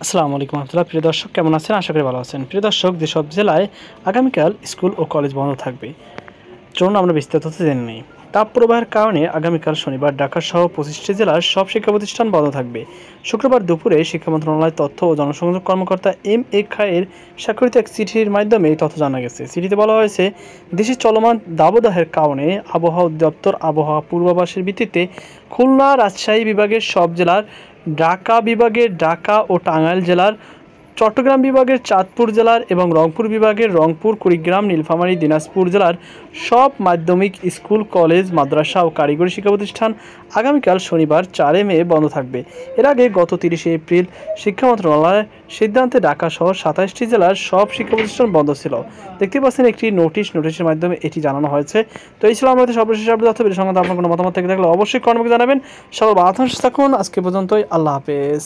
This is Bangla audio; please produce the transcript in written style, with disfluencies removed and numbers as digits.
আসসালামু আলাইকুম রহমতুল্লাহ। প্রিয় দর্শক, কেমন আছেন? আশা করি ভালো আছেন। প্রিয় দর্শক, যেসব জেলায় আগামীকাল স্কুল ও কলেজ বন্ধ থাকবে, চলুন আমরা বিস্তারিত জেনে নিই। তাপপ্রবাহের কারণে আগামীকাল শনিবার ঢাকাসহ 25টি জেলার সব শিক্ষা প্রতিষ্ঠান বন্ধ থাকবে। শুক্রবার দুপুরে শিক্ষা মন্ত্রণালয়ের তথ্য ও জনসংযোগ কর্মকর্তা এম.এ. খায়ের স্বাক্ষরিত এক চিঠির মাধ্যমে এই তথ্য জানা গেছে। চিঠিতে বলা হয়েছে, দেশে চলমান দাবদাহের কারণে আবহাওয়া অধিদপ্তর আবহাওয়া পূর্বাভাসের ভিত্তিতে খুলনা, রাজশাহী বিভাগের সব জেলার, ঢাকা বিভাগের ঢাকা ও টাঙ্গাইল জেলার, চট্টগ্রাম বিভাগের চাঁদপুর জেলার এবং রংপুর বিভাগের রংপুর, কুড়িগ্রাম, নীলফামারী, দিনাজপুর জেলার সব মাধ্যমিক স্কুল, কলেজ, মাদ্রাসা ও কারিগরি শিক্ষা প্রতিষ্ঠান আগামীকাল শনিবার 4 মে বন্ধ থাকবে। এর আগে গত 30 এপ্রিল শিক্ষা মন্ত্রণালয়ের সিদ্ধান্তে ঢাকাসহ 27টি জেলার সব শিক্ষা প্রতিষ্ঠান বন্ধ ছিল। দেখতে পাচ্ছেন একটি নোটিশের মাধ্যমে এটি জানানো হয়েছে। তো এই ছিল আমাদের সর্বশেষ আপডেট। তথ্য সংক্রান্ত আপনার কোনো মতামত থেকে থাকলে অবশ্যই কমেন্টে জানাবেন। সবাই ভালো থাকুন। আজকে পর্যন্তই। আল্লাহ হাফেজ।